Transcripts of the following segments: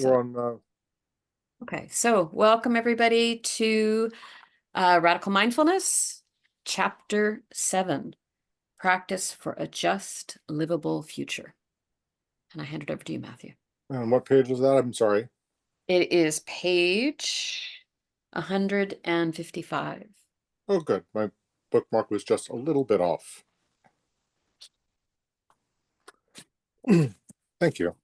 We're on. So welcome everybody to Radical Mindfulness, Chapter 7, Practice for a Just, Livable Future. And I hand it over to you, Matthew. And what page is that? I'm sorry. It is page 155. Oh, good. My bookmark was just a little bit off. Thank you.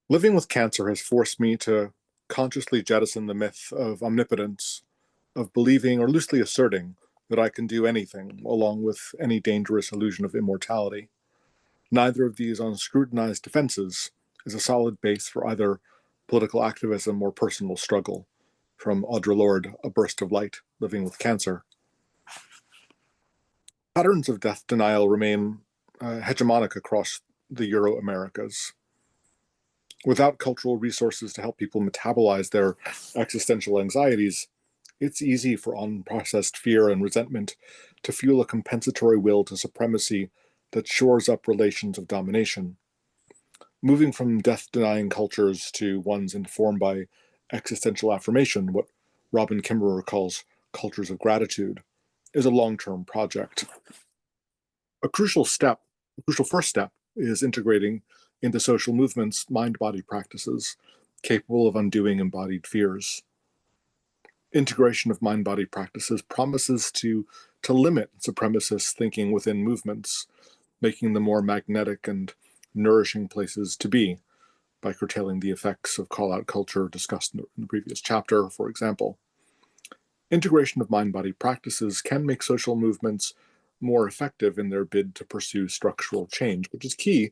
Living with cancer has forced me to consciously jettison the myth of omnipotence, of believing or loosely asserting that I can do anything, along with any dangerous illusion of immortality. Neither of these unscrutinized defenses is a solid base for either political activism or personal struggle. From Audre Lorde, A Burst of Light, Living with Cancer. Patterns of death denial remain hegemonic across the Euro-Americas. Without cultural resources to help people metabolize their existential anxieties, it's easy for unprocessed fear and resentment to fuel a compensatory will to supremacy that shores up relations of domination. Moving from death-denying cultures to ones informed by existential affirmation, what Robin Kimmerer calls cultures of gratitude, is a long-term project. A crucial first step is integrating into social movements mind-body practices capable of undoing embodied fears. Integration of mind-body practices promises to limit supremacist thinking within movements, making them more magnetic and nourishing places to be, by curtailing the effects of call-out culture discussed in the previous chapter, for example. Integration of mind-body practices can make social movements more effective in their bid to pursue structural change, which is key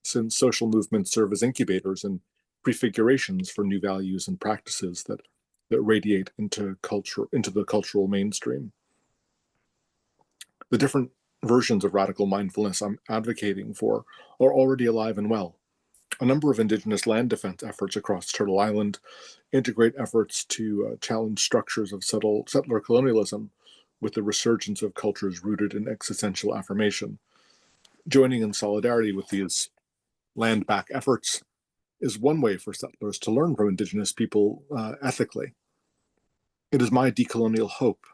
since social movements serve as incubators and prefigurations for new values and practices that radiate into the cultural mainstream. The different versions of radical mindfulness I'm advocating for are already alive and well. A number of indigenous land defense efforts across Turtle Island integrate efforts to challenge structures of settler colonialism with the resurgence of cultures rooted in existential affirmation. Joining in solidarity with these land-back efforts is one way for settlers to learn from indigenous people ethically. It is my decolonial hope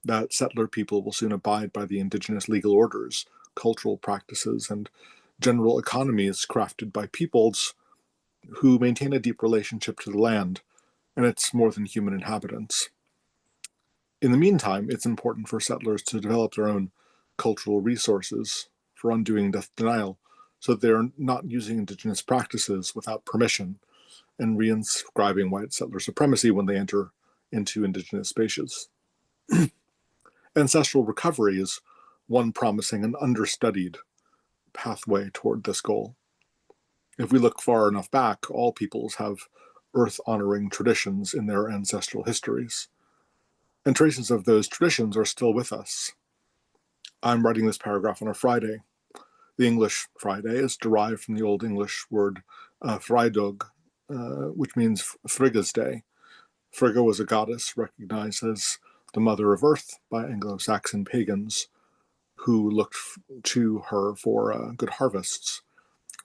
that settler people will soon abide by the indigenous legal orders, cultural practices, and general economies crafted by peoples who maintain a deep relationship to the land and its more than human inhabitants. In the meantime, it's important for settlers to develop their own cultural resources for undoing death denial so that they're not using indigenous practices without permission and reinscribing white settler supremacy when they enter into indigenous spaces. Ancestral recovery is one promising and understudied pathway toward this goal. If we look far enough back, all peoples have earth-honoring traditions in their ancestral histories, and traces of those traditions are still with us. I'm writing this paragraph on a Friday. The English Friday is derived from the Old English word Freitag, which means Frigga's Day. Frigga was a goddess recognized as the mother of earth by Anglo-Saxon pagans who looked to her for good harvests.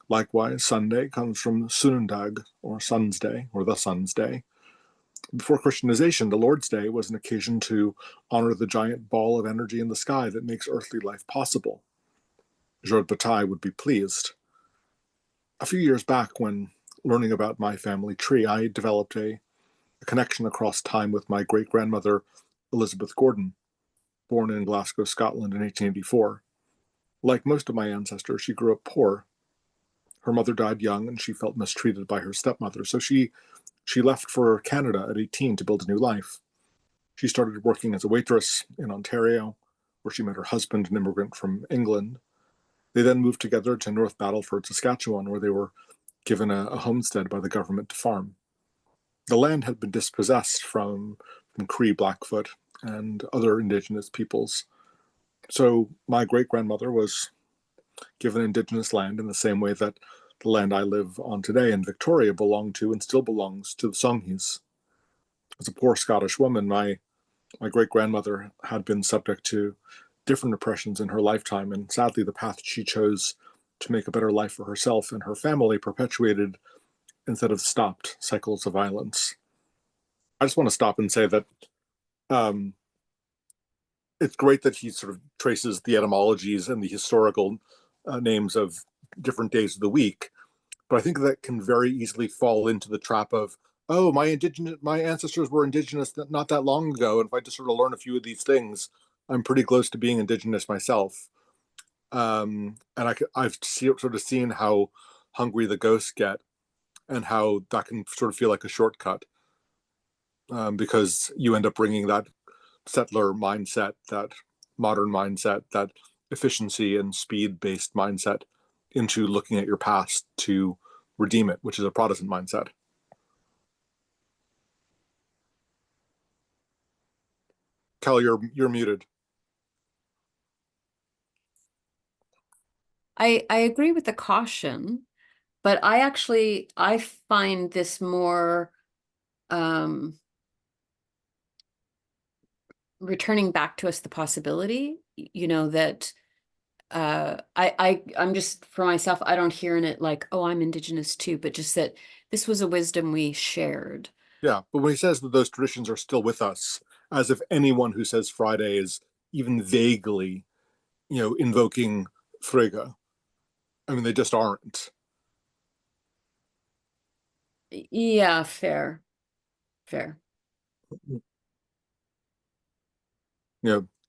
Likewise, Sunday comes from Sundag, or Sun's Day, or the Sun's Day. Before Christianization, the Lord's Day was an occasion to honor the giant ball of energy in the sky that makes earthly life possible. Georges Bataille would be pleased. A few years back, when learning about my family tree, I developed a connection across time with my great-grandmother, Elizabeth Gordon, born in Glasgow, Scotland in 1884. Like most of my ancestors, she grew up poor. Her mother died young, and she felt mistreated by her stepmother, so she left for Canada at 18 to build a new life. She started working as a waitress in Ontario, where she met her husband, an immigrant from England. They then moved together to North Battleford, Saskatchewan, where they were given a homestead by the government to farm. The land had been dispossessed from Cree, Blackfoot, and other indigenous peoples. So my great-grandmother was given indigenous land in the same way that the land I live on today in Victoria belonged to and still belongs to the Songhees. As a poor Scottish woman, my great-grandmother had been subject to different oppressions in her lifetime, and sadly the path she chose to make a better life for herself and her family perpetuated instead of stopped cycles of violence. I just want to stop and say that um, it's great that he sort of traces the etymologies and the historical names of different days of the week, but I think that can very easily fall into the trap of, oh, my ancestors were indigenous not that long ago, and if I just sort of learn a few of these things, I'm pretty close to being indigenous myself. And I've sort of seen how hungry the ghosts get, and how that can sort of feel like a shortcut, because you end up bringing that settler mindset, that modern mindset, that efficiency and speed based mindset into looking at your past to redeem it, which is a Protestant mindset. Cal, you're muted. I agree with the caution, but I find this more returning back to us the possibility, that I'm just, for myself, I don't hear in it like, oh, I'm indigenous too, but just that this was a wisdom we shared. Yeah, but when he says that those traditions are still with us, as if anyone who says Friday is even vaguely, invoking Frege. I mean, they just aren't. Yeah, fair.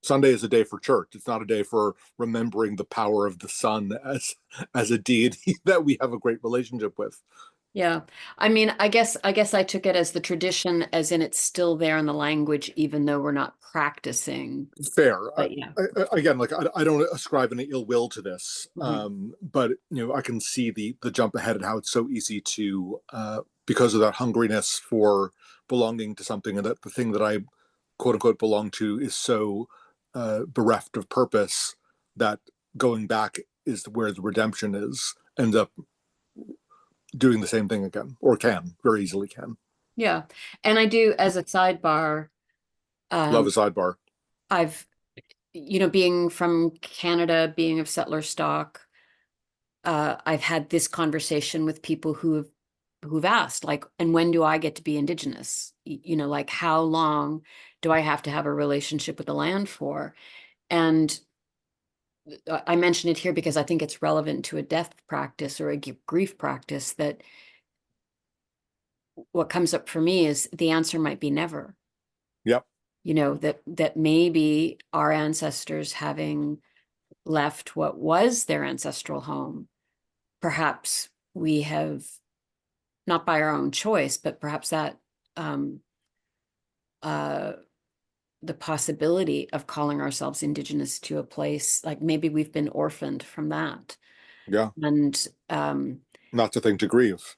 Sunday is a day for church. It's not a day for remembering the power of the sun as a deity that we have a great relationship with. Yeah. I mean, I guess I took it as the tradition, as in it's still there in the language, even though we're not practicing. Fair. But yeah. Again, like I don't ascribe any ill will to this, Mhm. but I can see the jump ahead and how it's so easy to, because of that hungriness for belonging to something, and that the thing that I quote unquote belong to is so bereft of purpose, that going back is where the redemption is. Ends up doing the same thing again, or can very easily can. Yeah. And I do, as a sidebar, Love a um, sidebar. I've, being from Canada, being of settler stock, I've had this conversation with people who've asked, like, and when do I get to be indigenous? Like, how long do I have to have a relationship with the land for? And I mention it here because I think it's relevant to a death practice or a grief practice, that what comes up for me is the answer might be never. Yep. That maybe our ancestors, having left what was their ancestral home, perhaps we have, not by our own choice, but perhaps that um, uh, the possibility of calling ourselves indigenous to a place, like maybe we've been orphaned from that. Yeah. And Not a thing to grieve.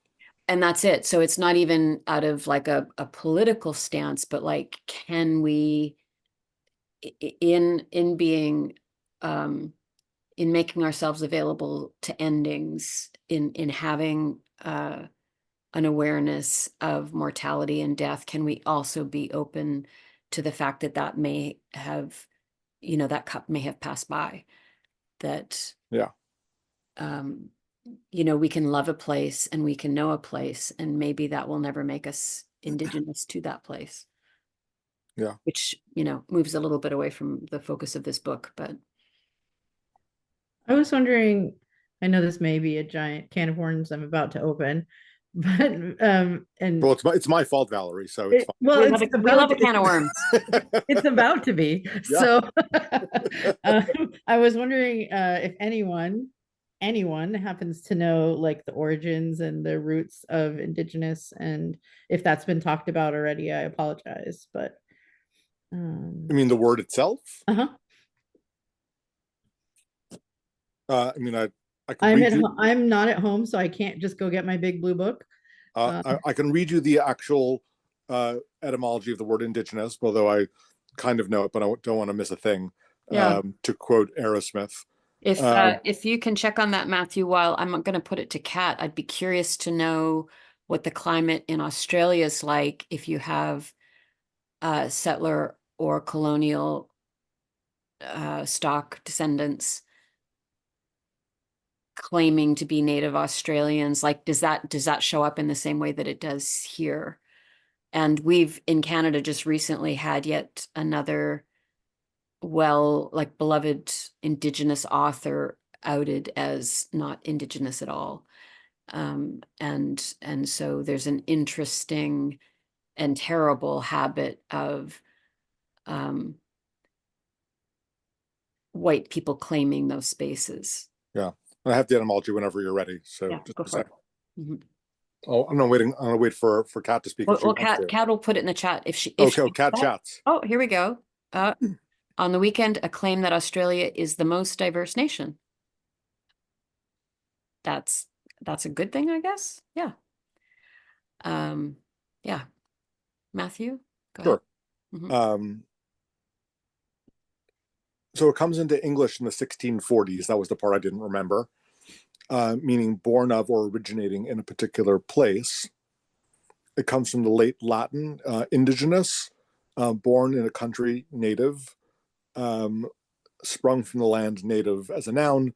and that's it. So it's not even out of like a political stance, but like, can we, in being, in making ourselves available to endings, in having an awareness of mortality and death, can we also be open to the fact that that may have, that cup may have passed by, that Yeah. um, we can love a place and we can know a place, and maybe that will never make us indigenous to that place, Yeah. which, moves a little bit away from the focus of this book, but I was wondering, I know this may be a giant can of worms I'm about to open, but and Well, it's my fault, Valerie. So it's well, it's we love about a can of worms. it's about to be. Yeah. So I was wondering if anyone happens to know like the origins and the roots of indigenous, and if that's been talked about already, I apologize, but I mean, the word itself. uh-huh. I mean, I can read you. I'm not at home, so I can't just go get my big blue book. I can read you the actual etymology of the word indigenous, although I kind of know it, but I don't want to miss a thing. Yeah. To quote Aerosmith. If you can check on that, Matthew, while I'm going to put it to Kat, I'd be curious to know what the climate in Australia is like if you have settler or colonial stock descendants claiming to be Native Australians, like, does that show up in the same way that it does here? And we've in Canada just recently had yet another beloved Indigenous author outed as not Indigenous at all. And so there's an interesting and terrible habit of white people claiming those spaces. Yeah. I have the etymology whenever you're ready. So Yeah, just go a for it. second. Mhm. Oh, I'm gonna wait for Kat to speak if she Well, wants to. Kat will put it in the chat if she. Okay, Kat Oh, chats. oh, here we go. On the weekend, a claim that Australia is the most diverse nation. That's a good thing, I guess. Yeah. Yeah. Matthew, go ahead. Sure. So it comes into English in the 1640s. That was the part I didn't remember. Meaning born of or originating in a particular place. It comes from the late Latin, indigenous, born in a country, native, sprung from the land, native as a noun,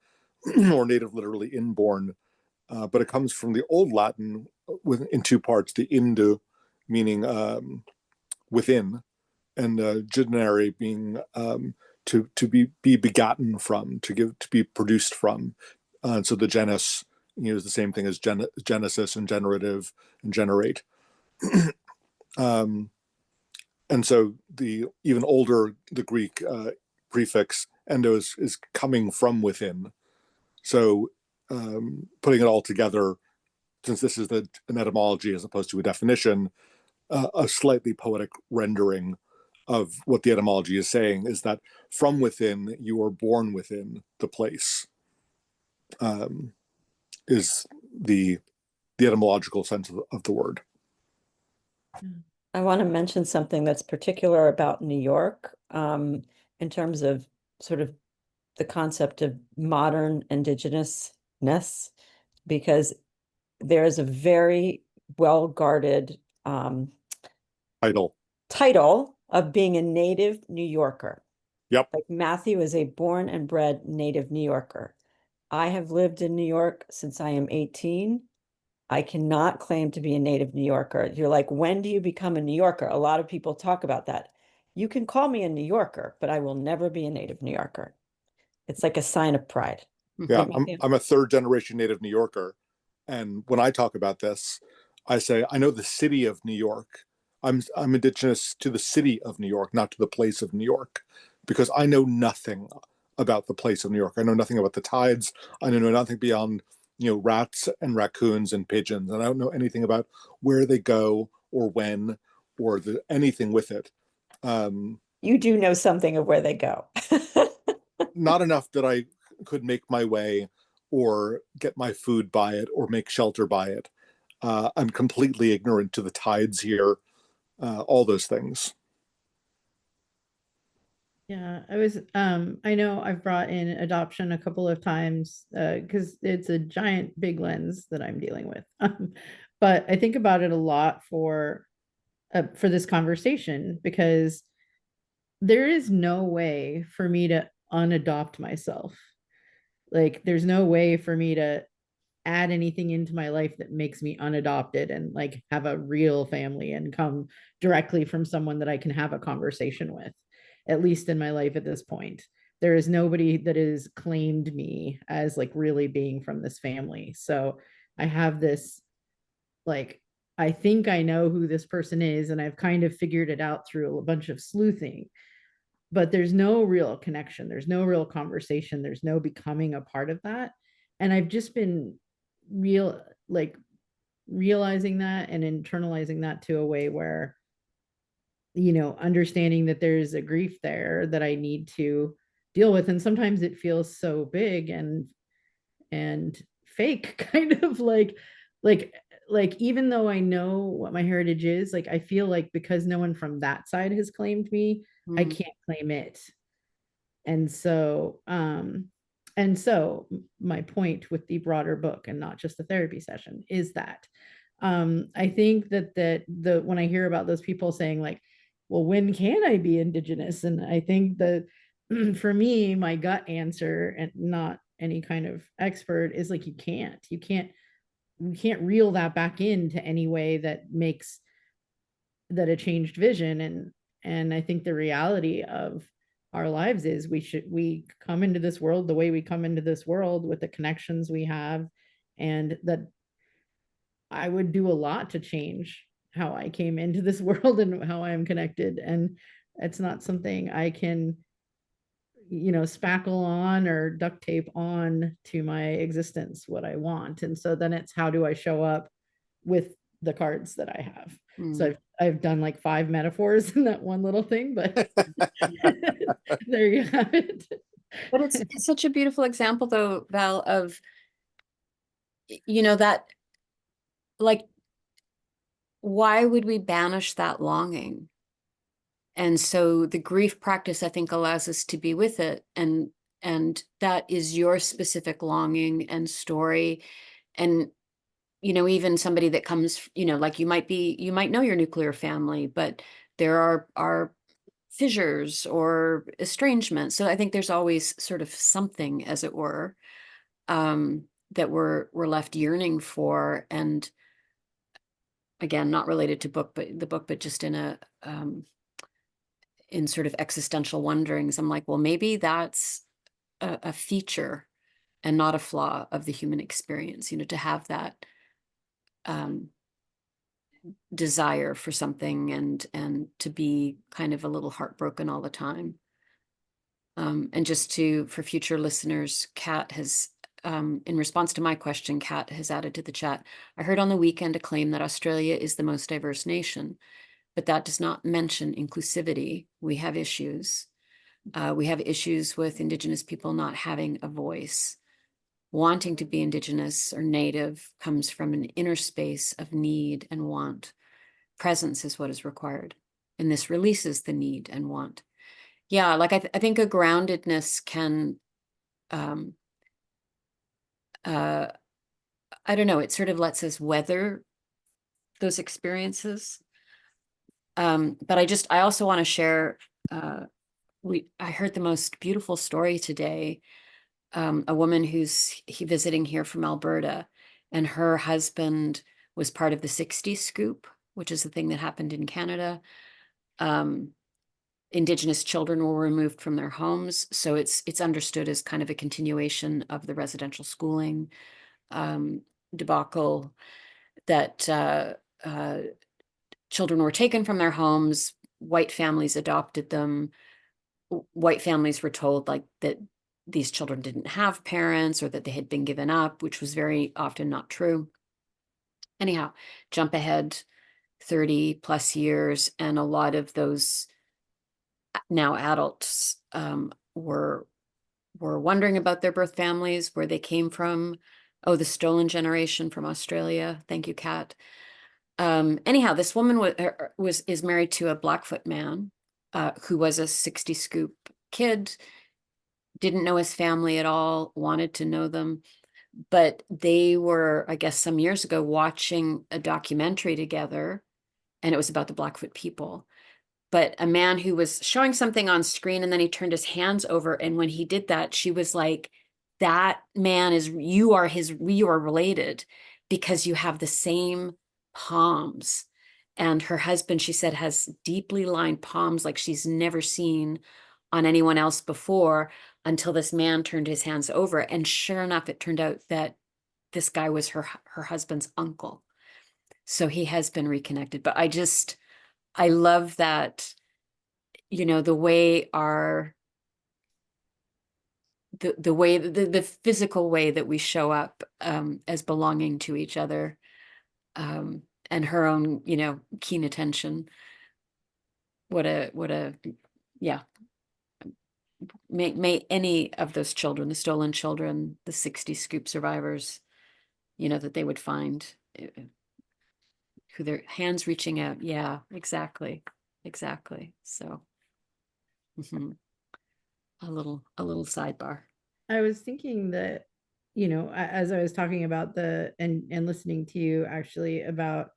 or native literally inborn. But it comes from the Old Latin in two parts, the indu, meaning within, and generare being to be begotten from, to be produced from. So the genus, is the same thing as genesis and generative and generate. And so the even older the Greek prefix endo is coming from within. So putting it all together, since this is an etymology as opposed to a definition, a slightly poetic rendering of what the etymology is saying is that from within, you are born within the place, is the etymological sense of the word. I want to mention something that's particular about New York, in terms of sort of the concept of modern indigenousness, because there is a very well-guarded title of being a native New Yorker. Yep. Like Matthew is a born and bred native New Yorker. I have lived in New York since I am 18. I cannot claim to be a native New Yorker. You're like, when do you become a New Yorker? A lot of people talk about that. You can call me a New Yorker, but I will never be a native New Yorker. It's like a sign of pride. Yeah, I'm a third generation native New Yorker. And when I talk about this, I say, I know the city of New York. I'm indigenous to the city of New York, not to the place of New York, because I know nothing about the place of New York. I know nothing about the tides. I know nothing beyond, rats and raccoons and pigeons. And I don't know anything about where they go or when or anything with it. You do know something of where they go. Not enough that I could make my way or get my food by it or make shelter by it. I'm completely ignorant to the tides here, all those things. Yeah, I know I've brought in adoption a couple of times because it's a giant big lens that I'm dealing with. But I think about it a lot for this conversation because there is no way for me to unadopt myself. Like, there's no way for me to add anything into my life that makes me unadopted and like have a real family and come directly from someone that I can have a conversation with, at least in my life at this point. There is nobody that has claimed me as like really being from this family. So I have this, like, I think I know who this person is, and I've kind of figured it out through a bunch of sleuthing, but there's no real connection. There's no real conversation. There's no becoming a part of that. And I've just been realizing that and internalizing that to a way where, understanding that there's a grief there that I need to deal with. And sometimes it feels so big and fake, kind of like even though I know what my heritage is, like I feel like because no one from that side has claimed me, I can't claim it. And so my point with the broader book and not just the therapy session is that I think that the when I hear about those people saying like, well, when can I be indigenous? And I think that for me, my gut answer, and not any kind of expert, is like, you can't reel that back into any way that makes that a changed vision. And I think the reality of our lives is we come into this world the way we come into this world, with the connections we have, and that I would do a lot to change how I came into this world and how I am connected. And it's not something I can, spackle on or duct tape on to my existence what I want. And so then it's, how do I show up with the cards that I have? So I've done like 5 metaphors in that one little thing, but there you have it. But it's such a beautiful example, though, Val, of, that, like, why would we banish that longing? And so the grief practice, I think, allows us to be with it. And that is your specific longing and story. And, even somebody that comes, like, you might know your nuclear family, but there are fissures or estrangement. So I think there's always sort of something, as it were, that we're left yearning for. And again, not related to the book, but just in in sort of existential wonderings, I'm like, well, maybe that's a feature and not a flaw of the human experience, to have that desire for something and to be kind of a little heartbroken all the time. And just for future listeners, Kat has, in response to my question, Kat has added to the chat, I heard on the weekend a claim that Australia is the most diverse nation, but that does not mention inclusivity. We have issues. We have issues with Indigenous people not having a voice. Wanting to be Indigenous or Native comes from an inner space of need and want. Presence is what is required. And this releases the need and want. Yeah, like I think a groundedness can, I don't know, it sort of lets us weather those experiences. But I also want to share, I heard the most beautiful story today. A woman who's visiting here from Alberta, and her husband was part of the 60 scoop, which is the thing that happened in Canada. Indigenous children were removed from their homes. So it's understood as kind of a continuation of the residential schooling debacle, that children were taken from their homes, white families adopted them. White families were told like that these children didn't have parents, or that they had been given up, which was very often not true. Anyhow, jump ahead 30 plus years, and a lot of those now adults were wondering about their birth families, where they came from. Oh, the stolen generation from Australia. Thank you, Kat. Anyhow, this woman is married to a Blackfoot man who was a 60 scoop kid, didn't know his family at all, wanted to know them. But they were, I guess, some years ago watching a documentary together, and it was about the Blackfoot people. But a man who was showing something on screen, and then he turned his hands over. And when he did that, she was like, that man you are related because you have the same palms. And her husband, she said, has deeply lined palms like she's never seen on anyone else before, until this man turned his hands over. And sure enough, it turned out that this guy was her husband's uncle. So he has been reconnected. But I love that, the way the physical way that we show up as belonging to each other, and her own, keen attention. Yeah. May any of those children, the stolen children, the 60 scoop survivors, that they would find who their hands reaching out. Yeah, exactly. So a little sidebar. I was thinking that, as I was talking about and listening to you actually about,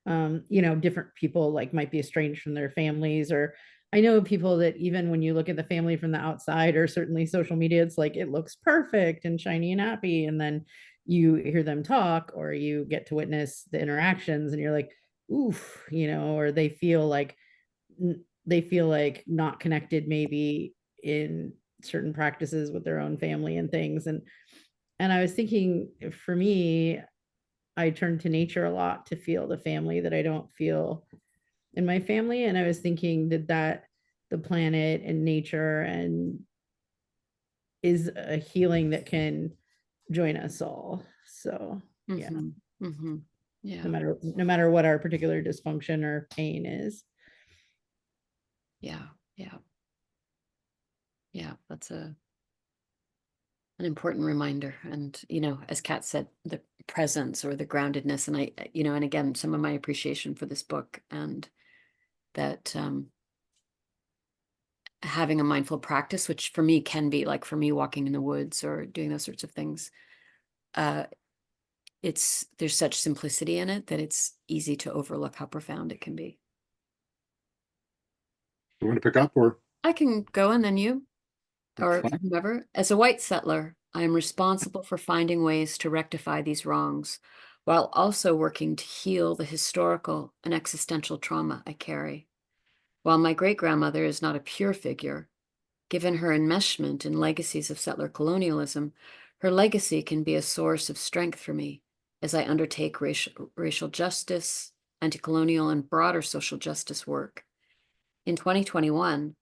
different people like might be estranged from their families, or I know people that even when you look at the family from the outside, or certainly social media, it's like it looks perfect and shiny and happy. And then you hear them talk, or you get to witness the interactions, and you're like, oof, or they feel like not connected maybe in certain practices with their own family and things. And I was thinking, for me, I turn to nature a lot to feel the family that I don't feel in my family. And I was thinking that the planet and nature and is a healing that can join us all. So yeah, Yeah. no matter what our particular dysfunction or pain is. Yeah. That's an important reminder. And, as Kat said, the presence or the groundedness. And and again, some of my appreciation for this book, and that having a mindful practice, which for me can be like, for me, walking in the woods or doing those sorts of things. There's such simplicity in it that it's easy to overlook how profound it can be. You want to pick up, or I can go and then you, or fine. whomever. As a white settler, I am responsible for finding ways to rectify these wrongs, while also working to heal the historical and existential trauma I carry. While my great-grandmother is not a pure figure, given her enmeshment in legacies of settler colonialism, her legacy can be a source of strength for me as I undertake racial justice, anti-colonial, and broader social justice work. In 2021,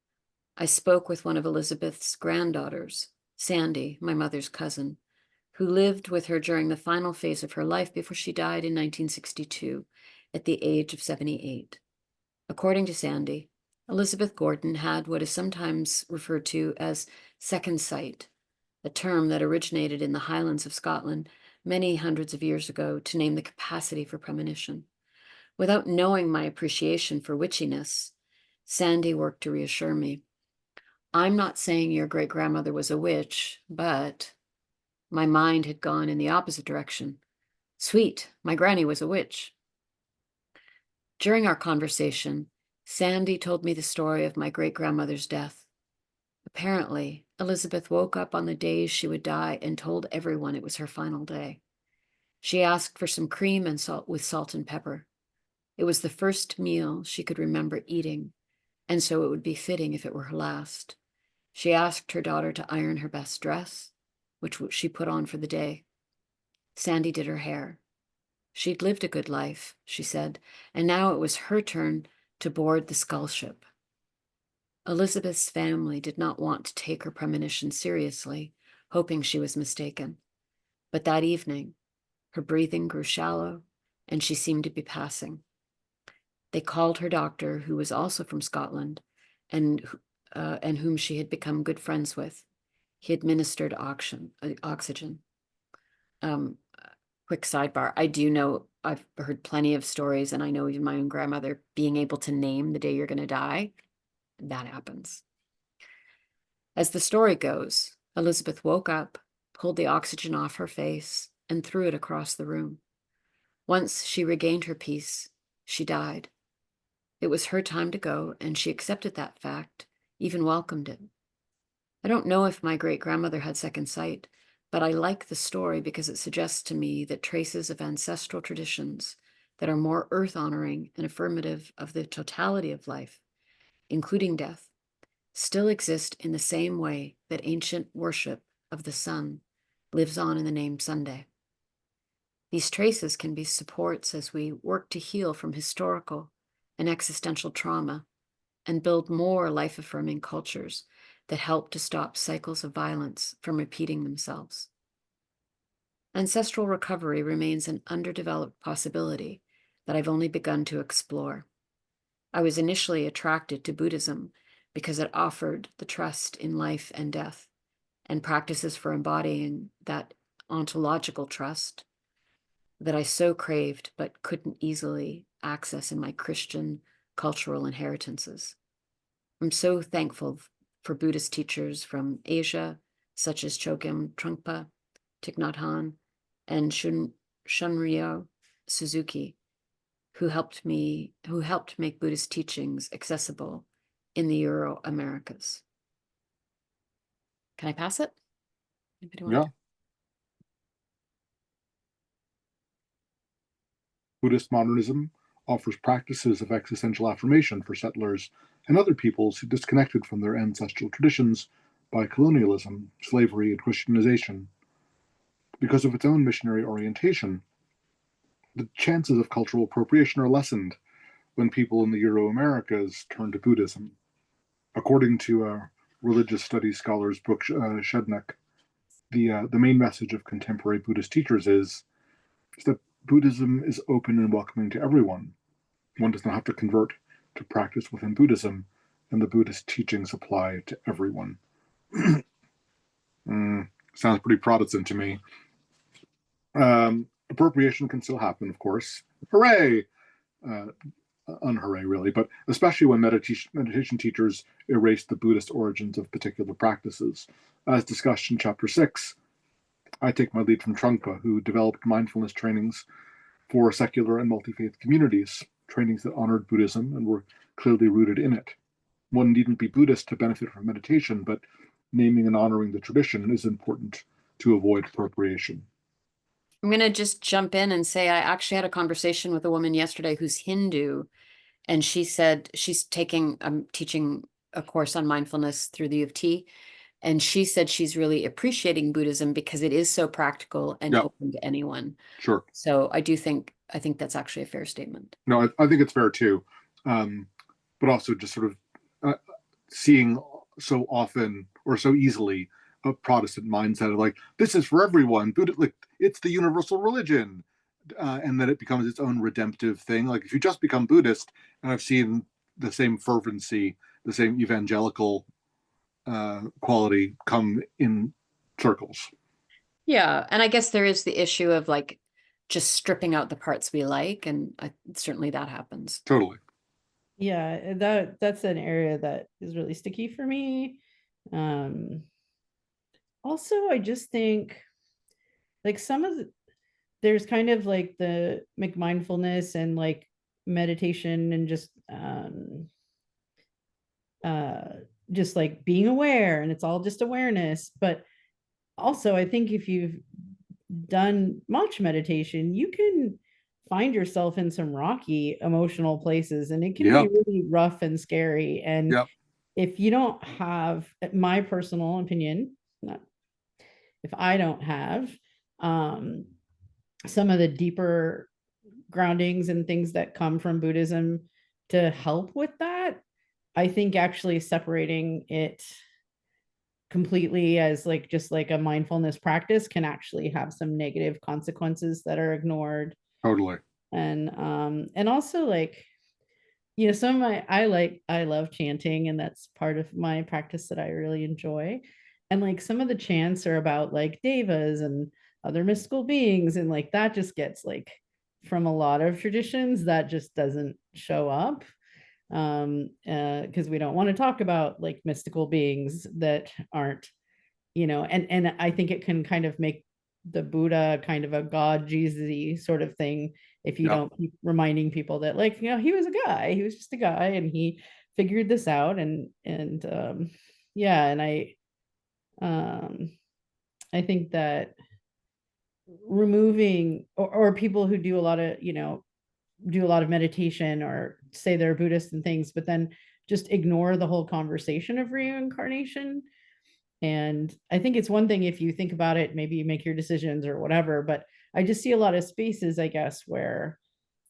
I spoke with one of Elizabeth's granddaughters, Sandy, my mother's cousin, who lived with her during the final phase of her life before she died in 1962 at the age of 78. According to Sandy, Elizabeth Gordon had what is sometimes referred to as second sight, a term that originated in the Highlands of Scotland many hundreds of years ago to name the capacity for premonition. Without knowing my appreciation for witchiness, Sandy worked to reassure me. I'm not saying your great-grandmother was a witch, but my mind had gone in the opposite direction. Sweet, my granny was a witch. During our conversation, Sandy told me the story of my great-grandmother's death. Apparently, Elizabeth woke up on the day she would die and told everyone it was her final day. She asked for some cream and salt with salt and pepper. It was the first meal she could remember eating, and so it would be fitting if it were her last. She asked her daughter to iron her best dress, which she put on for the day. Sandy did her hair. She'd lived a good life, she said, and now it was her turn to board the Skull ship. Elizabeth's family did not want to take her premonition seriously, hoping she was mistaken. But that evening, her breathing grew shallow, and she seemed to be passing. They called her doctor, who was also from Scotland, and whom she had become good friends with. He administered oxygen. Quick sidebar. I do know, I've heard plenty of stories, and I know even my own grandmother being able to name the day you're going to die. That happens. As the story goes, Elizabeth woke up, pulled the oxygen off her face, and threw it across the room. Once she regained her peace, she died. It was her time to go, and she accepted that fact, even welcomed it. I don't know if my great-grandmother had second sight, but I like the story because it suggests to me that traces of ancestral traditions that are more earth-honoring and affirmative of the totality of life, including death, still exist in the same way that ancient worship of the sun lives on in the name Sunday. These traces can be supports as we work to heal from historical and existential trauma and build more life-affirming cultures that help to stop cycles of violence from repeating themselves. Ancestral recovery remains an underdeveloped possibility that I've only begun to explore. I was initially attracted to Buddhism because it offered the trust in life and death and practices for embodying that ontological trust that I so craved but couldn't easily access in my Christian cultural inheritances. I'm so thankful for Buddhist teachers from Asia, such as Chogyam Trungpa, Thich Nhat Hanh, and Shunryu Suzuki, who helped make Buddhist teachings accessible in the Euro Americas. Can I pass it? Anybody want Yeah. to? Buddhist modernism offers practices of existential affirmation for settlers and other peoples who disconnected from their ancestral traditions by colonialism, slavery, and Christianization. Because of its own missionary orientation, the chances of cultural appropriation are lessened when people in the Euro Americas turn to Buddhism. According to religious studies scholars Brooke Shedneck, the main message of contemporary Buddhist teachers is that Buddhism is open and welcoming to everyone. One does not have to convert to practice within Buddhism, and the Buddhist teachings apply to everyone. Sounds pretty Protestant to me. Appropriation can still happen, of course. Hooray! Unhooray, really, but especially when meditation teachers erase the Buddhist origins of particular practices. As discussed in Chapter 6, I take my lead from Trungpa, who developed mindfulness trainings for secular and multi-faith communities, trainings that honored Buddhism and were clearly rooted in it. One needn't be Buddhist to benefit from meditation, but naming and honoring the tradition is important to avoid appropriation. I'm going to just jump in and say I actually had a conversation with a woman yesterday who's Hindu, and she said she's teaching a course on mindfulness through the U of T, and she said she's really appreciating Buddhism because it is so practical and Yep. open to anyone. Sure. So I think that's actually a fair statement. No, I think it's fair too. But also just sort of seeing so often or so easily a Protestant mindset of like, this is for everyone. Buddha, like, it's the universal religion. And then it becomes its own redemptive thing. Like if you just become Buddhist, and I've seen the same fervency, the same evangelical quality come in circles. Yeah, and I guess there is the issue of like just stripping out the parts we like, and certainly that happens. Totally. Yeah, that's an area that is really sticky for me. Also, I just think like there's kind of like the McMindfulness and like meditation and just like being aware, and it's all just awareness. But also I think if you've done much meditation, you can find yourself in some rocky emotional places, and it can be really rough and scary. And if you don't have, my personal opinion, if I don't have some of the deeper groundings and things that come from Buddhism to help with that, I think actually separating it completely as like just like a mindfulness practice can actually have some negative consequences that are ignored. Totally. And also like, you know, some of my I love chanting, and that's part of my practice that I really enjoy. And like some of the chants are about like devas and other mystical beings, and like that just gets like, from a lot of traditions, that just doesn't show up, because we don't want to talk about like mystical beings that aren't, you know, and I think it can kind of make the Buddha kind of a God Jesus-y sort of thing if you don't keep reminding people that, like, you know, he was just a guy and he figured this out. And yeah, and I think that removing or people who do a lot of, you know, do a lot of meditation or say they're Buddhist and things, but then just ignore the whole conversation of reincarnation. And I think it's one thing if you think about it, maybe you make your decisions or whatever, but I just see a lot of spaces, I guess, where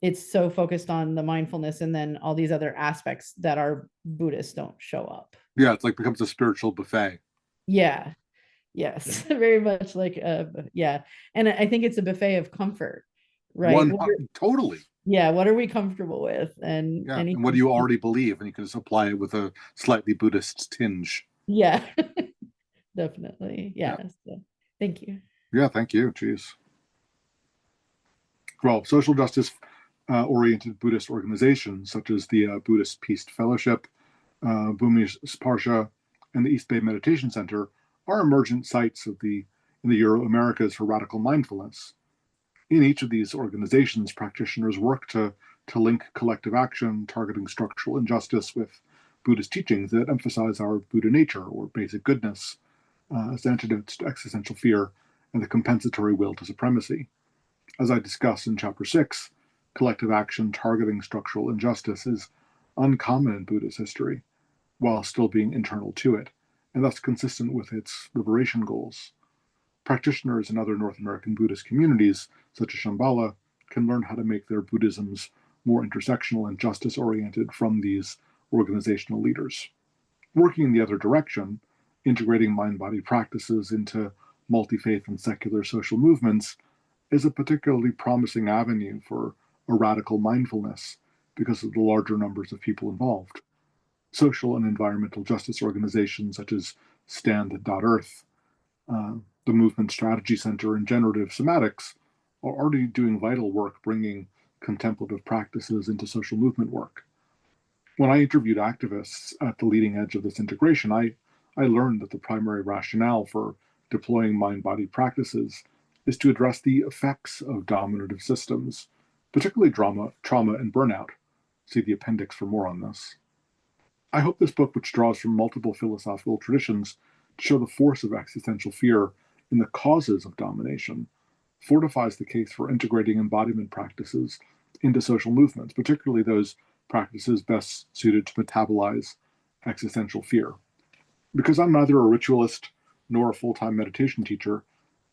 it's so focused on the mindfulness, and then all these other aspects that are Buddhists don't show up. Yeah, it's like becomes a spiritual buffet. Yeah. Yes. Very much like yeah. And I think it's a buffet of comfort, right? Totally. Yeah, what are we comfortable with? And yeah, and what do you already believe? And you can just apply it with a slightly Buddhist tinge. Yeah. Definitely. Yeah. So, thank you. Yeah, thank you. Jeez. Well, social justice oriented Buddhist organizations such as the Buddhist Peace Fellowship, Bhumi Sparsha, and the East Bay Meditation Center are emergent sites in the Euro Americas for radical mindfulness. In each of these organizations, practitioners work to link collective action targeting structural injustice with Buddhist teachings that emphasize our Buddha nature, or basic goodness, as antidotes to existential fear and the compensatory will to supremacy. As I discuss in Chapter 6, collective action targeting structural injustice is uncommon in Buddhist history, while still being internal to it, and thus consistent with its liberation goals. Practitioners in other North American Buddhist communities, such as Shambhala, can learn how to make their Buddhisms more intersectional and justice-oriented from these organizational leaders. Working in the other direction, integrating mind-body practices into multi-faith and secular social movements is a particularly promising avenue for a radical mindfulness because of the larger numbers of people involved. Social and environmental justice organizations such as Stand.Earth, the Movement Strategy Center, and Generative Somatics are already doing vital work bringing contemplative practices into social movement work. When I interviewed activists at the leading edge of this integration, I learned that the primary rationale for deploying mind-body practices is to address the effects of dominative systems, particularly trauma and burnout. See the appendix for more on this. I hope this book, which draws from multiple philosophical traditions to show the force of existential fear in the causes of domination, fortifies the case for integrating embodiment practices into social movements, particularly those practices best suited to metabolize existential fear. Because I'm neither a ritualist nor a full-time meditation teacher,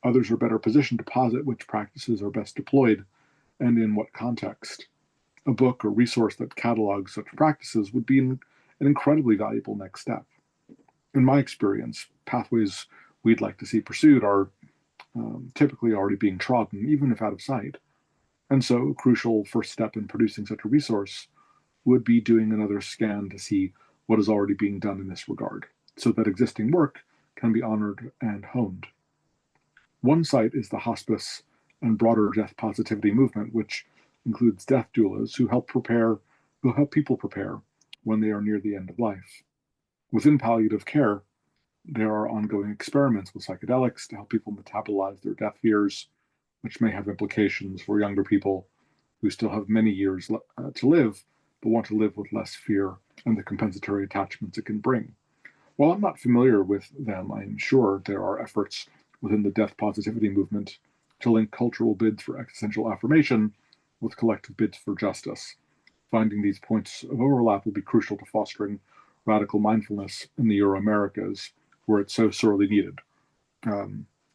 others are better positioned to posit which practices are best deployed and in what context. A book or resource that catalogs such practices would be an incredibly valuable next step. In my experience, pathways we'd like to see pursued are typically already being trodden, even if out of sight. And so a crucial first step in producing such a resource would be doing another scan to see what is already being done in this regard, so that existing work can be honored and honed. One site is the hospice and broader death positivity movement, which includes death doulas who help people prepare when they are near the end of life. Within palliative care, there are ongoing experiments with psychedelics to help people metabolize their death fears, which may have implications for younger people who still have many years to live, but want to live with less fear and the compensatory attachments it can bring. While I'm not familiar with them, I am sure there are efforts within the death positivity movement to link cultural bids for existential affirmation with collective bids for justice. Finding these points of overlap will be crucial to fostering radical mindfulness in the Euro-Americas, where it's so sorely needed.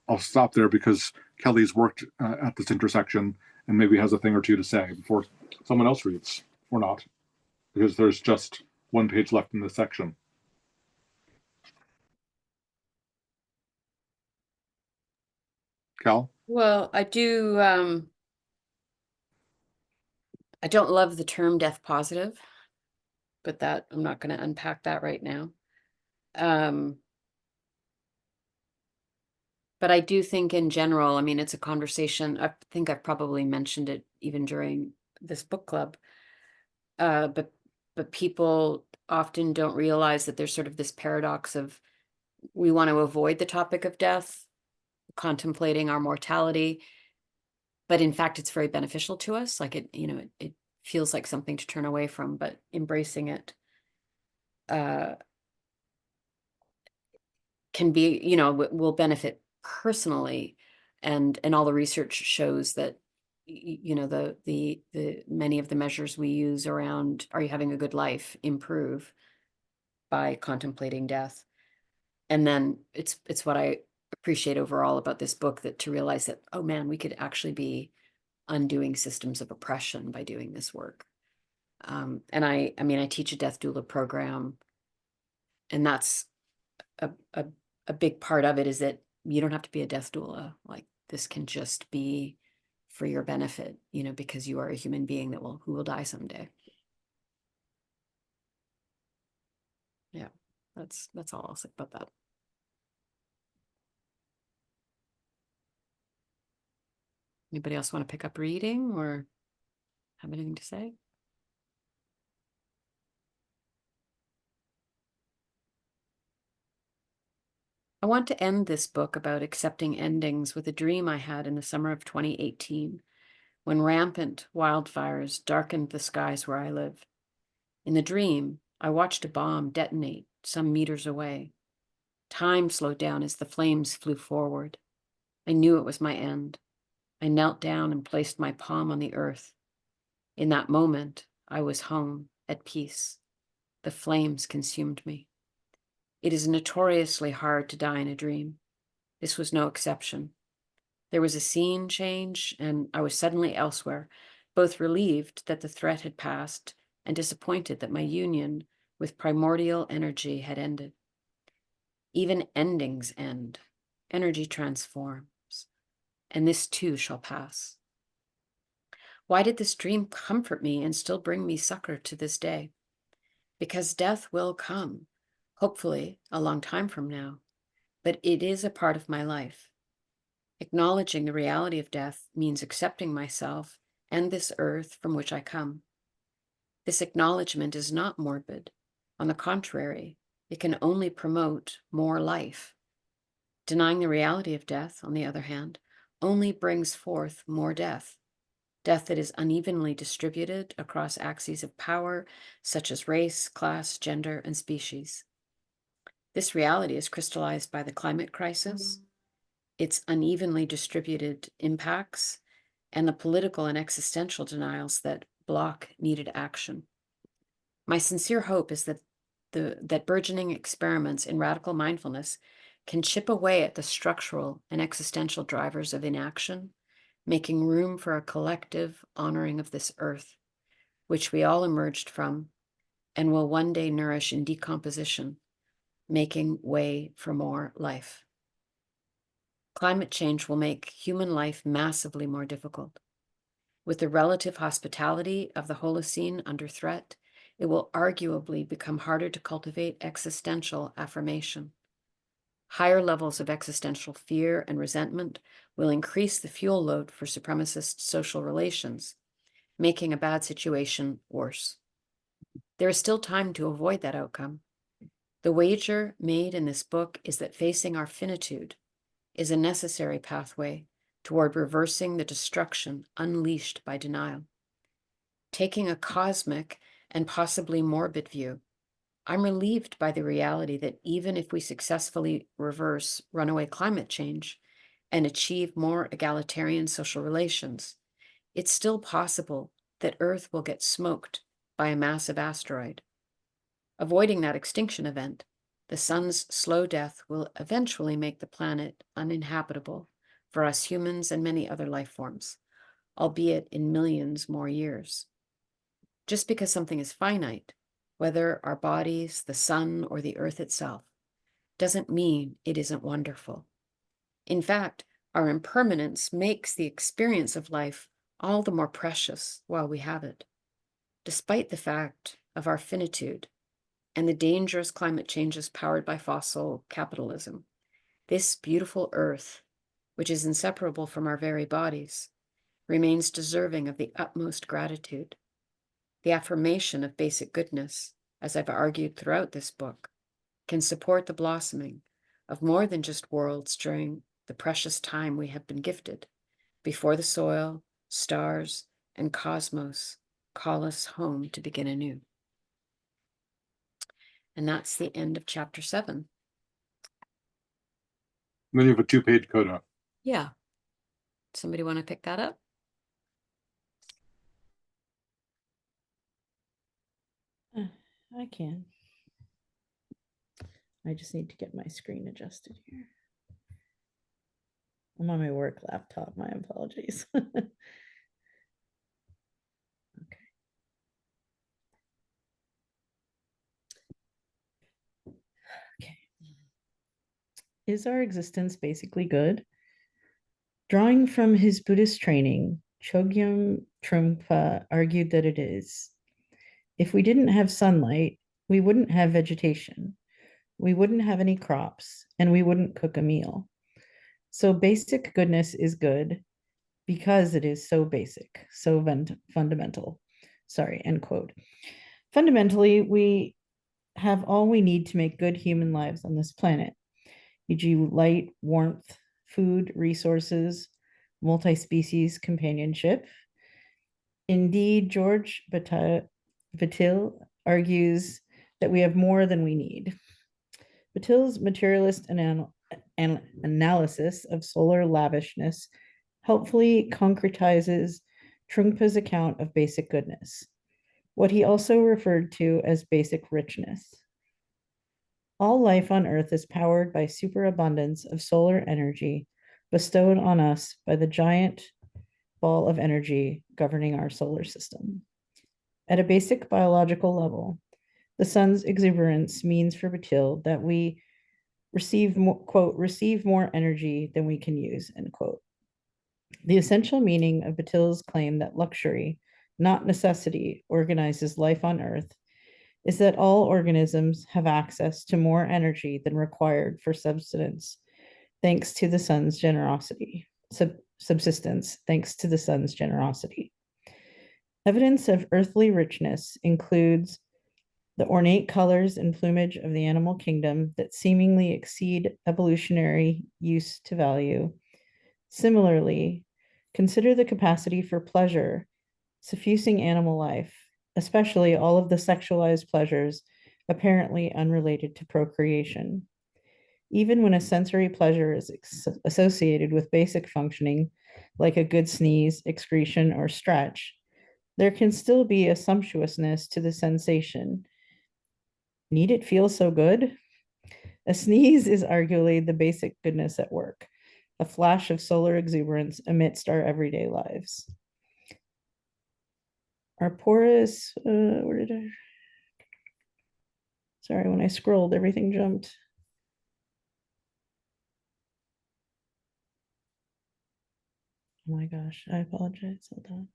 I'll stop there because Kelly's worked at this intersection and maybe has a thing or two to say before someone else reads, or not, because there's just one page left in this section. Cal? Well, I don't love the term death positive, but that I'm not going to unpack that right now. But I do think in general, I mean, it's a conversation. I think I've probably mentioned it even during this book club. But people often don't realize that there's sort of this paradox of we want to avoid the topic of death, contemplating our mortality, but in fact, it's very beneficial to us. Like it feels like something to turn away from, but embracing it can be, will benefit personally, and all the research shows that the many of the measures we use around are you having a good life improve by contemplating death. And then it's what I appreciate overall about this book, that to realize that, oh man, we could actually be undoing systems of oppression by doing this work. And I mean, I teach a death doula program, and that's a big part of it, is that you don't have to be a death doula. Like, this can just be for your benefit, because you are a human being who will die someday. Yeah, that's all I'll say about that. Anybody else want to pick up reading or have anything to say? I want to end this book about accepting endings with a dream I had in the summer of 2018, when rampant wildfires darkened the skies where I live. In the dream, I watched a bomb detonate some meters away. Time slowed down as the flames flew forward. I knew it was my end. I knelt down and placed my palm on the earth. In that moment, I was home, at peace. The flames consumed me. It is notoriously hard to die in a dream. This was no exception. There was a scene change, and I was suddenly elsewhere, both relieved that the threat had passed and disappointed that my union with primordial energy had ended. Even endings end. Energy transforms, and this too shall pass. Why did this dream comfort me and still bring me succor to this day? Because death will come, hopefully a long time from now, but it is a part of my life. Acknowledging the reality of death means accepting myself and this earth from which I come. This acknowledgement is not morbid. On the contrary, it can only promote more life. Denying the reality of death, on the other hand, only brings forth more death. Death that is unevenly distributed across axes of power, such as race, class, gender, and species. This reality is crystallized by the climate crisis, its unevenly distributed impacts, and the political and existential denials that block needed action. My sincere hope is that burgeoning experiments in radical mindfulness can chip away at the structural and existential drivers of inaction, making room for a collective honoring of this earth, which we all emerged from and will one day nourish in decomposition, making way for more life. Climate change will make human life massively more difficult. With the relative hospitality of the Holocene under threat, it will arguably become harder to cultivate existential affirmation. Higher levels of existential fear and resentment will increase the fuel load for supremacist social relations, making a bad situation worse. There is still time to avoid that outcome. The wager made in this book is that facing our finitude is a necessary pathway toward reversing the destruction unleashed by denial. Taking a cosmic and possibly morbid view, I'm relieved by the reality that even if we successfully reverse runaway climate change and achieve more egalitarian social relations, it's still possible that Earth will get smoked by a massive asteroid. Avoiding that extinction event, the sun's slow death will eventually make the planet uninhabitable for us humans and many other life forms, albeit in millions more years. Just because something is finite, whether our bodies, the sun, or the earth itself, doesn't mean it isn't wonderful. In fact, our impermanence makes the experience of life all the more precious while we have it. Despite the fact of our finitude and the dangerous climate changes powered by fossil capitalism, this beautiful earth, which is inseparable from our very bodies, remains deserving of the utmost gratitude. The affirmation of basic goodness, as I've argued throughout this book, can support the blossoming of more than just worlds during the precious time we have been gifted, before the soil, stars, and cosmos call us home to begin anew. And that's the end of chapter 7. Then you have a 2-page coda. Yeah. Somebody want to pick that up? I can. I just need to get my screen adjusted here. I'm on my work laptop. My apologies. Okay. Okay. Is our existence basically good? Drawing from his Buddhist training, Chogyam Trungpa argued that it is. If we didn't have sunlight, we wouldn't have vegetation, we wouldn't have any crops, and we wouldn't cook a meal. So basic goodness is good because it is so basic, so fundamental. Sorry, end quote. Fundamentally, we have all we need to make good human lives on this planet, e.g. light, warmth, food, resources, multi-species companionship. Indeed, George Batil argues that we have more than we need. Bataille's materialist analysis of solar lavishness helpfully concretizes Trungpa's account of basic goodness, what he also referred to as basic richness. All life on Earth is powered by superabundance of solar energy bestowed on us by the giant ball of energy governing our solar system. At a basic biological level, the sun's exuberance means for Bataille that we receive more energy than we can use, end quote. The essential meaning of Bataille's claim that luxury, not necessity, organizes life on Earth is that all organisms have access to more energy than required for subsistence, thanks to the sun's generosity. Subsistence, thanks to the sun's generosity. Evidence of earthly richness includes the ornate colors and plumage of the animal kingdom that seemingly exceed evolutionary use to value. Similarly, consider the capacity for pleasure suffusing animal life, especially all of the sexualized pleasures apparently unrelated to procreation. Even when a sensory pleasure is associated with basic functioning, like a good sneeze, excretion, or stretch, there can still be a sumptuousness to the sensation. Need it feel so good? A sneeze is arguably the basic goodness at work, a flash of solar exuberance amidst our everyday lives. Our porous, where did I? Sorry, when I scrolled, everything jumped. Oh my gosh, I apologize. Hold on.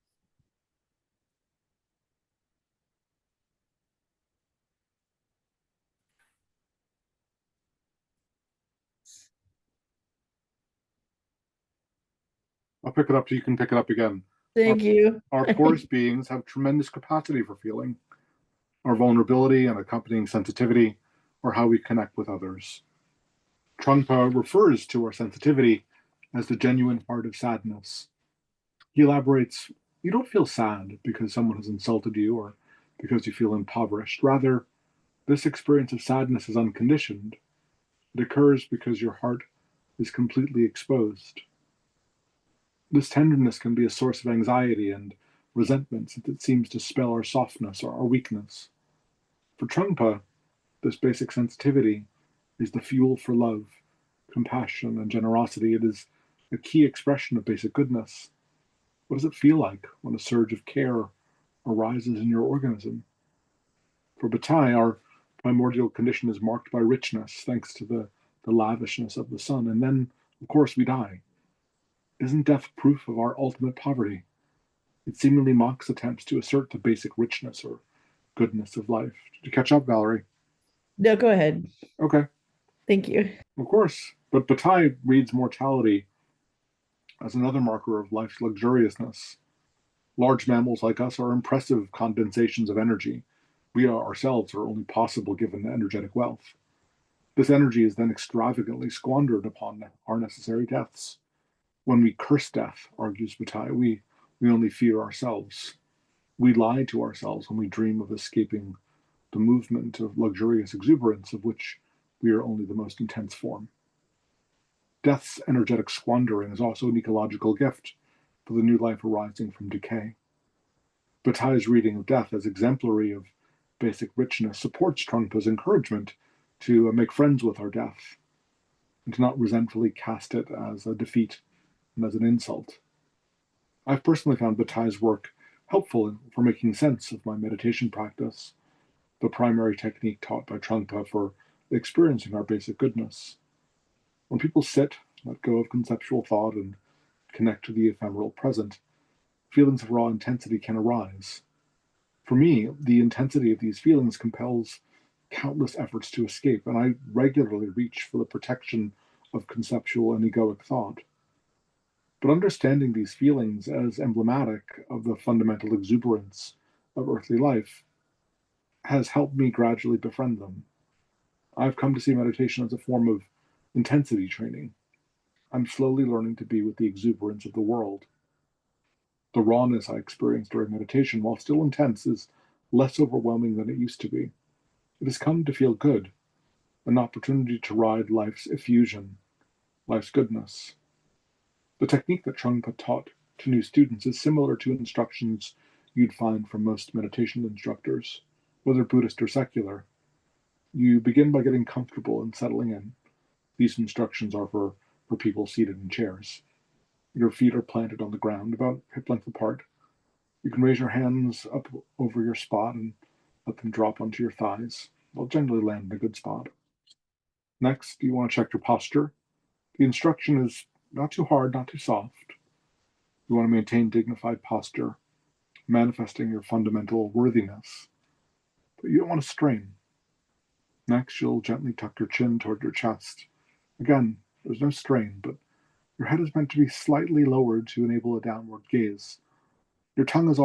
I'll pick it up so you can pick it up again. Thank you. Our porous beings have tremendous capacity for feeling. Our vulnerability and accompanying sensitivity are how we connect with others. Trungpa refers to our sensitivity as the genuine heart of sadness. He elaborates, you don't feel sad because someone has insulted you or because you feel impoverished. Rather, this experience of sadness is unconditioned. It occurs because your heart is completely exposed. This tenderness can be a source of anxiety and resentment since it seems to spell our softness or our weakness. For Trungpa, this basic sensitivity is the fuel for love, compassion, and generosity. It is a key expression of basic goodness. What does it feel like when a surge of care arises in your organism? For Bataille, our primordial condition is marked by richness, thanks to the lavishness of the sun. And then, of course, we die. Isn't death proof of our ultimate poverty? It seemingly mocks attempts to assert the basic richness or goodness of life. Did you catch up, Valerie? No, go ahead. Okay. Thank you. Of course. But Bataille reads mortality as another marker of life's luxuriousness. Large mammals like us are impressive condensations of energy. We ourselves are only possible given energetic wealth. This energy is then extravagantly squandered upon our necessary deaths. When we curse death, argues Bataille, we only fear ourselves. We lie to ourselves when we dream of escaping the movement of luxurious exuberance of which we are only the most intense form. Death's energetic squandering is also an ecological gift for the new life arising from decay. Bataille's reading of death as exemplary of basic richness supports Trungpa's encouragement to make friends with our death and to not resentfully cast it as a defeat and as an insult. I've personally found Bataille's work helpful for making sense of my meditation practice, the primary technique taught by Trungpa for experiencing our basic goodness. When people sit, let go of conceptual thought, and connect to the ephemeral present, feelings of raw intensity can arise. For me, the intensity of these feelings compels countless efforts to escape, and I regularly reach for the protection of conceptual and egoic thought. But understanding these feelings as emblematic of the fundamental exuberance of earthly life has helped me gradually befriend them. I've come to see meditation as a form of intensity training. I'm slowly learning to be with the exuberance of the world. The rawness I experience during meditation, while still intense, is less overwhelming than it used to be. It has come to feel good, an opportunity to ride life's effusion, life's goodness. The technique that Trungpa taught to new students is similar to instructions you'd find from most meditation instructors, whether Buddhist or secular. You begin by getting comfortable and settling in. These instructions are for people seated in chairs. Your feet are planted on the ground about hip length apart. You can raise your hands up over your spot and let them drop onto your thighs. They'll generally land in a good spot. Next, you want to check your posture. The instruction is not too hard, not too soft. You want to maintain dignified posture, manifesting your fundamental worthiness, but you don't want to strain. Next, you'll gently tuck your chin toward your chest. Again, there's no strain, but your head is meant to be slightly lowered to enable a downward gaze. Your tongue is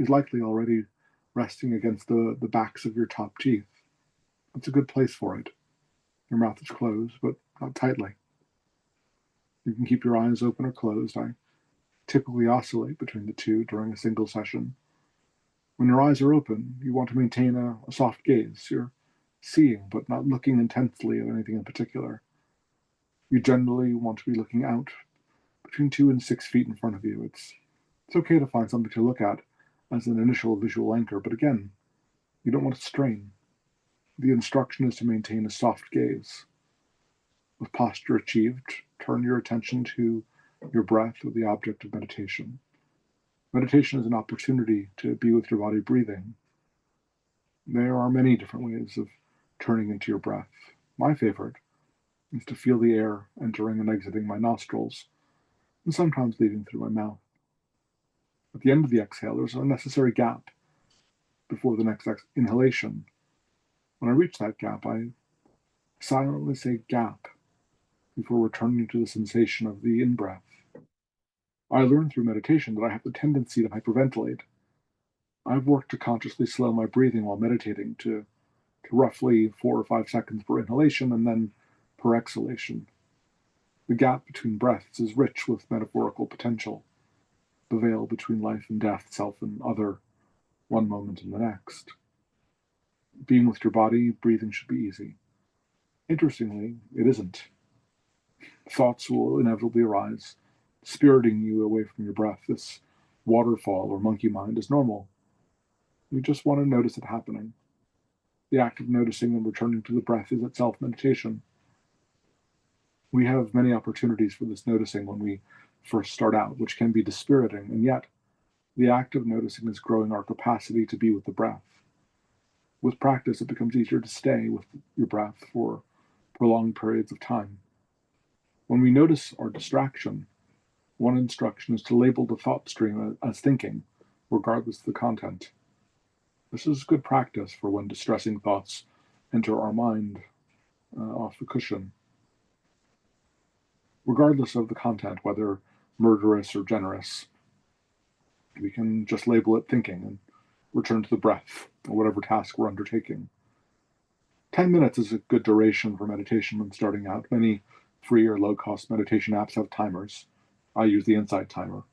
likely already resting against the backs of your top teeth. It's a good place for it. Your mouth is closed, but not tightly. You can keep your eyes open or closed. I typically oscillate between the two during a single session. When your eyes are open, you want to maintain a soft gaze. You're seeing, but not looking intensely at anything in particular. You generally want to be looking out between 2 and 6 feet in front of you. It's okay to find something to look at as an initial visual anchor, but again, you don't want to strain. The instruction is to maintain a soft gaze. With posture achieved, turn your attention to your breath or the object of meditation. Meditation is an opportunity to be with your body breathing. There are many different ways of turning into your breath. My favorite is to feel the air entering and exiting my nostrils, and sometimes leaving through my mouth. At the end of the exhale, there's a necessary gap before the next inhalation. When I reach that gap, I silently say gap before returning to the sensation of the in-breath. I learned through meditation that I have the tendency to hyperventilate. I've worked to consciously slow my breathing while meditating to roughly 4 or 5 seconds per inhalation and then per exhalation. The gap between breaths is rich with metaphorical potential. The veil between life and death, self and other, one moment and the next. Being with your body, breathing should be easy. Interestingly, it isn't. Thoughts will inevitably arise, spiriting you away from your breath. This waterfall or monkey mind is normal. You just want to notice it happening. The act of noticing and returning to the breath is itself meditation. We have many opportunities for this noticing when we first start out, which can be dispiriting, and yet the act of noticing is growing our capacity to be with the breath. With practice, it becomes easier to stay with your breath for prolonged periods of time. When we notice our distraction, one instruction is to label the thought stream as thinking, regardless of the content. This is good practice for when distressing thoughts enter our mind off the cushion. Regardless of the content, whether murderous or generous, we can just label it thinking and return to the breath or whatever task we're undertaking. 10 minutes is a good duration for meditation when starting out. Many free or low-cost meditation apps have timers. I use the Insight timer.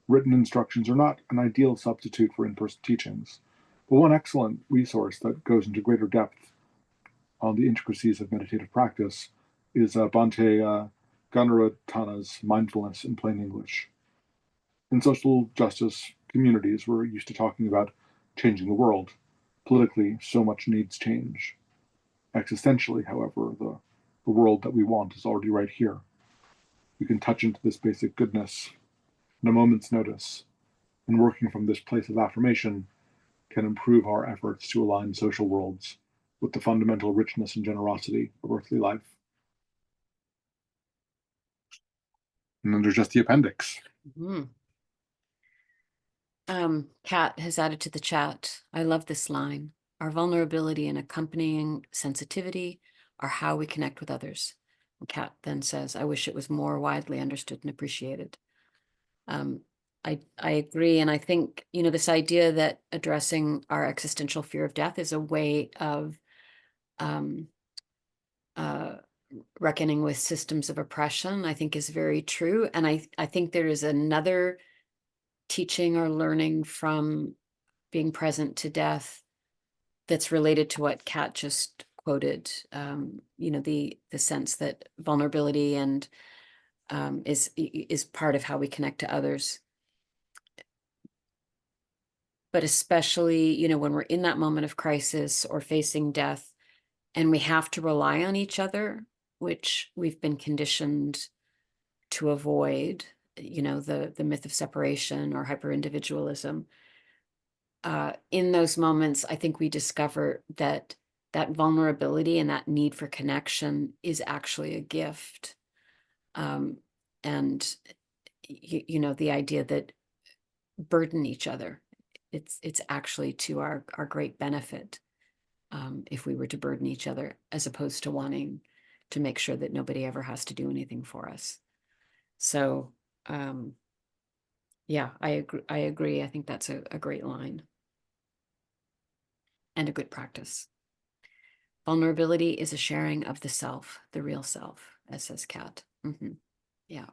Written instructions are not an ideal substitute for in-person teachings, but one excellent resource that goes into greater depth on the intricacies of meditative practice is Bhante Gunaratana's Mindfulness in Plain English. In social justice communities, we're used to talking about changing the world. Politically, so much needs change. Existentially, however, the world that we want is already right here. We can touch into this basic goodness in a moment's notice, and working from this place of affirmation can improve our efforts to align social worlds with the fundamental richness and generosity of earthly life. And then there's just the appendix. Mm-hmm. Kat has added to the chat, I love this line. Our vulnerability and accompanying sensitivity are how we connect with others. And Kat then says, I wish it was more widely understood and appreciated. I agree. And I think, this idea that addressing our existential fear of death is a way of reckoning with systems of oppression, I think is very true. And I think there is another teaching or learning from being present to death that's related to what Kat just quoted, you know, the sense that vulnerability and is part of how we connect to others. But especially, you know, when we're in that moment of crisis or facing death, and we have to rely on each other, which we've been conditioned to avoid, you know, the myth of separation or hyper-individualism. In those moments, I think we discover that that vulnerability and that need for connection is actually a gift. And you know, the idea that burden each other, it's actually to our great benefit, if we were to burden each other, as opposed to wanting to make sure that nobody ever has to do anything for us. So yeah, I agree. I think that's a great line and a good practice. Vulnerability is a sharing of the self, the real self, as says Kat. Yeah.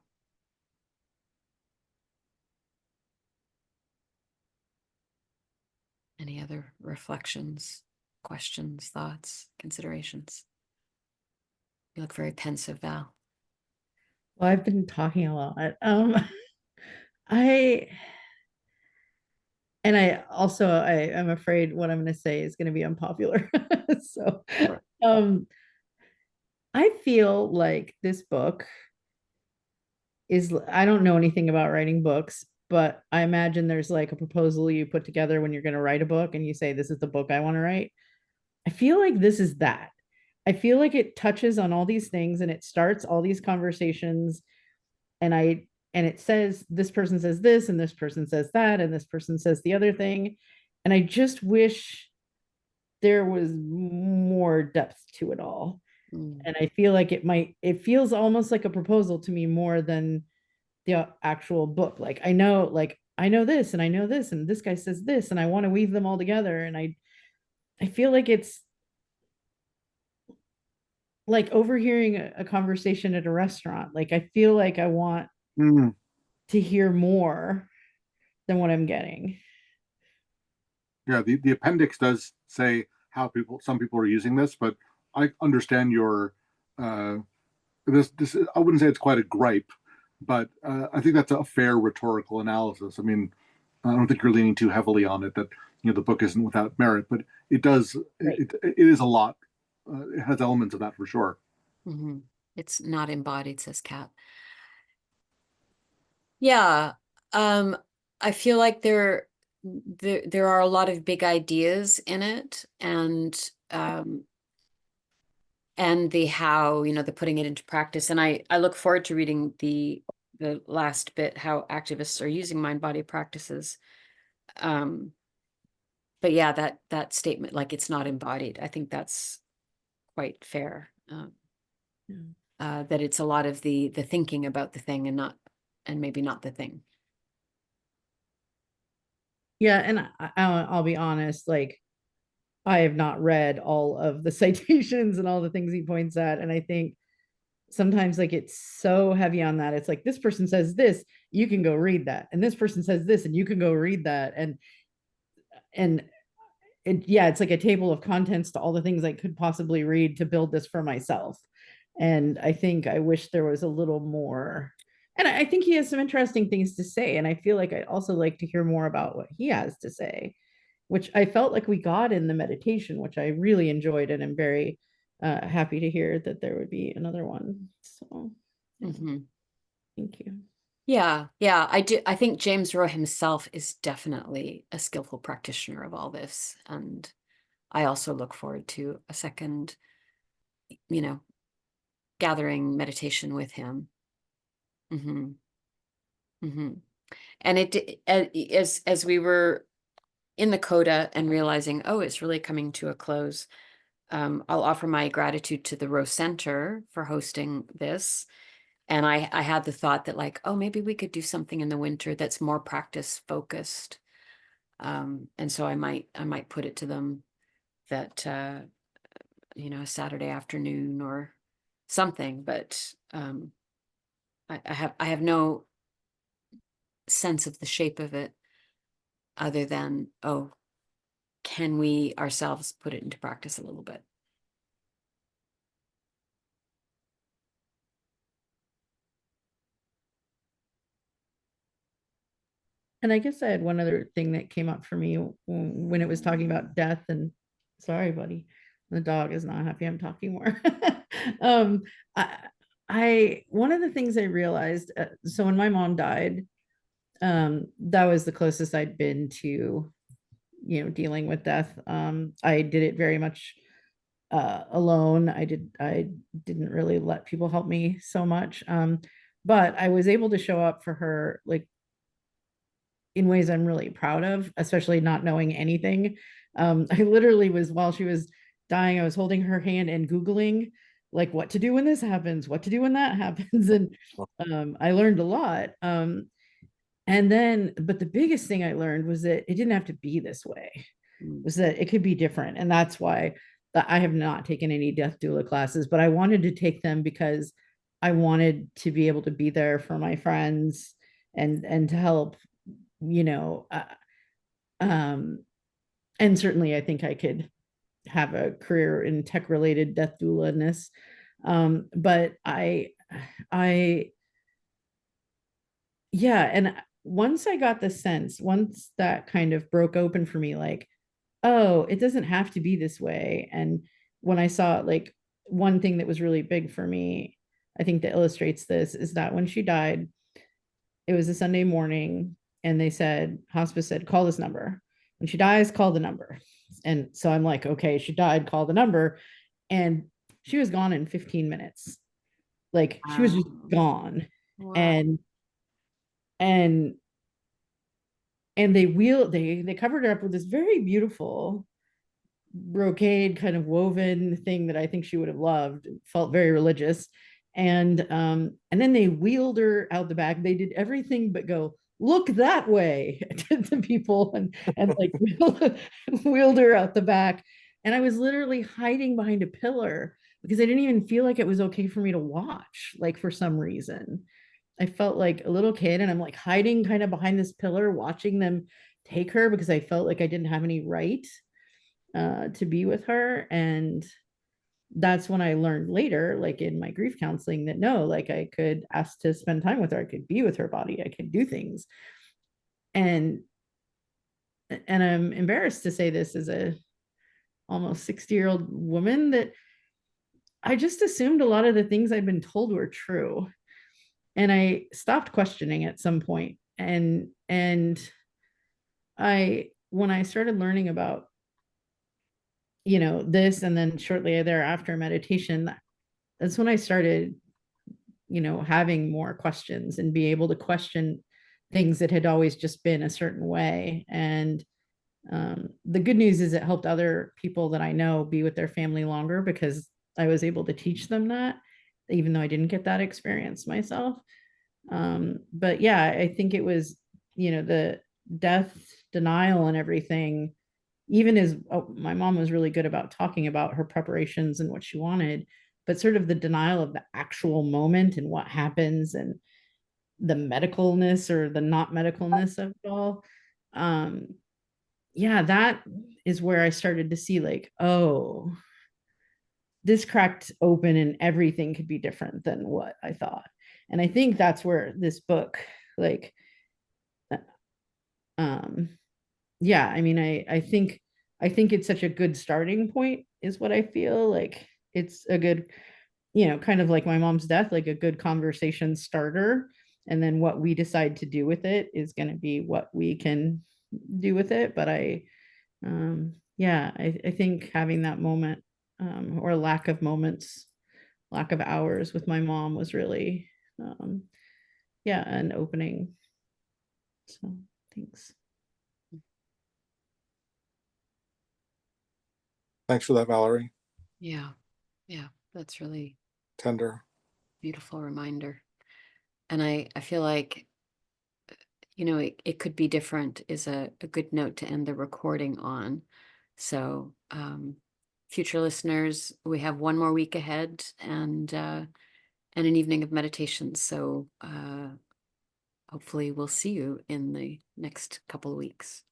Any other reflections, questions, thoughts, considerations? You look very pensive, Val. Well, I've been talking a lot. I and I also I'm afraid what I'm going to say is going to be unpopular. So, Sure. I feel like this book is, I don't know anything about writing books, but I imagine there's like a proposal you put together when you're going to write a book and you say, this is the book I want to write. I feel like this is that. I feel like it touches on all these things and it starts all these conversations, and it says this person says this and this person says that and this person says the other thing, and I just wish there was more depth to it all. And I feel like it feels almost like a proposal to me more than the actual book. Like I know this and I know this and this guy says this and I want to weave them all together, and I feel like it's like overhearing a conversation at a restaurant. Like I feel like I want to hear more than what I'm getting. Yeah, the appendix does say how some people are using this, but I understand your uh, this. I wouldn't say it's quite a gripe, but I think that's a fair rhetorical analysis. I mean, I don't think you're leaning too heavily on it that the book isn't without merit, but it does. Right. It is a lot. It has elements of that for sure. It's not embodied, says Kat. Yeah, I feel like there are a lot of big ideas in it, and the how, you know, the putting it into practice. And I look forward to reading the last bit, how activists are using mind body practices. But yeah, that statement, like it's not embodied, I think that's quite fair. That it's a lot of the thinking about the thing and maybe not the thing. Yeah, and I'll be honest, like I have not read all of the citations and all the things he points at, and I think sometimes like it's so heavy on that. It's like this person says this, you can go read that, and this person says this and you can go read that, and yeah, it's like a table of contents to all the things I could possibly read to build this for myself. And I think I wish there was a little more. And I think he has some interesting things to say, and I feel like I'd also like to hear more about what he has to say, which I felt like we got in the meditation, which I really enjoyed, and I'm very happy to hear that there would be another one. So thank you. Yeah, I think James Rowe himself is definitely a skillful practitioner of all this, and I also look forward to a second, you know, gathering meditation with him. And it as we were in the coda and realizing, oh, it's really coming to a close, I'll offer my gratitude to the Rowe Center for hosting this. And I had the thought that like, oh, maybe we could do something in the winter that's more practice focused. And so I might put it to them that, you know, a Saturday afternoon or something, but I have no sense of the shape of it other than, oh, can we ourselves put it into practice a little bit? And I guess I had one other thing that came up for me when it was talking about death. And sorry, buddy, the dog is not happy I'm talking more. um, one of the things I realized, so when my mom died, that was the closest I'd been to, dealing with death. I did it very much alone. I didn't really let people help me so much. But I was able to show up for her, like, in ways I'm really proud of, especially not knowing anything. I literally was, while she was dying, I was holding her hand and Googling, like, what to do when this happens, what to do when that happens. And I learned a lot. And then, but the biggest thing I learned was that it didn't have to be this way, was that it could be different. And that's why I have not taken any death doula classes, but I wanted to take them because I wanted to be able to be there for my friends and to help, you know, and certainly I think I could have a career in tech related death doula-ness. But yeah. And once I got the sense, once that kind of broke open for me, like, oh, it doesn't have to be this way. And when I saw, like, one thing that was really big for me, I think that illustrates this, is that when she died, it was a Sunday morning, and they said, hospice said, call this number. When she dies, call the number. And so I'm like, okay, she died, call the number. And she was gone in 15 minutes. Like, she was just gone. Wow. And they covered her up with this very beautiful brocade kind of woven thing that I think she would have loved. It felt very religious. And then they wheeled her out the back. They did everything but go, look that way, to people, and like wheeled her out the back. And I was literally hiding behind a pillar because I didn't even feel like it was okay for me to watch, like, for some reason. I felt like a little kid, and I'm like hiding kind of behind this pillar, watching them take her because I felt like I didn't have any right to be with her. And that's when I learned later, like in my grief counseling, that no, like, I could ask to spend time with her, I could be with her body, I could do things. And I'm embarrassed to say this as a almost 60-year-old woman, that I just assumed a lot of the things I'd been told were true. And I stopped questioning at some point. And when I started learning about, this, and then shortly thereafter meditation, that's when I started, having more questions and be able to question things that had always just been a certain way. And the good news is it helped other people that I know be with their family longer, because I was able to teach them that, even though I didn't get that experience myself. But yeah, I think it was, the death denial and everything, even as my mom was really good about talking about her preparations and what she wanted, but sort of the denial of the actual moment and what happens, and the medicalness or the not medicalness of it all. Yeah, that is where I started to see, like, oh, this cracked open and everything could be different than what I thought. And I think that's where this book, like, um, yeah, I mean, I think it's such a good starting point, is what I feel like. It's a good, kind of like my mom's death, like a good conversation starter. And then what we decide to do with it is going to be what we can do with it. But yeah, I think having that moment, or lack of moments, lack of hours with my mom was really, yeah, an opening. So thanks. Thanks for that, Valerie. Yeah. That's really Tender. beautiful reminder. And I feel like, it could be different is a good note to end the recording on. So, future listeners, we have one more week ahead, and an evening of meditation. So, hopefully we'll see you in the next couple of weeks.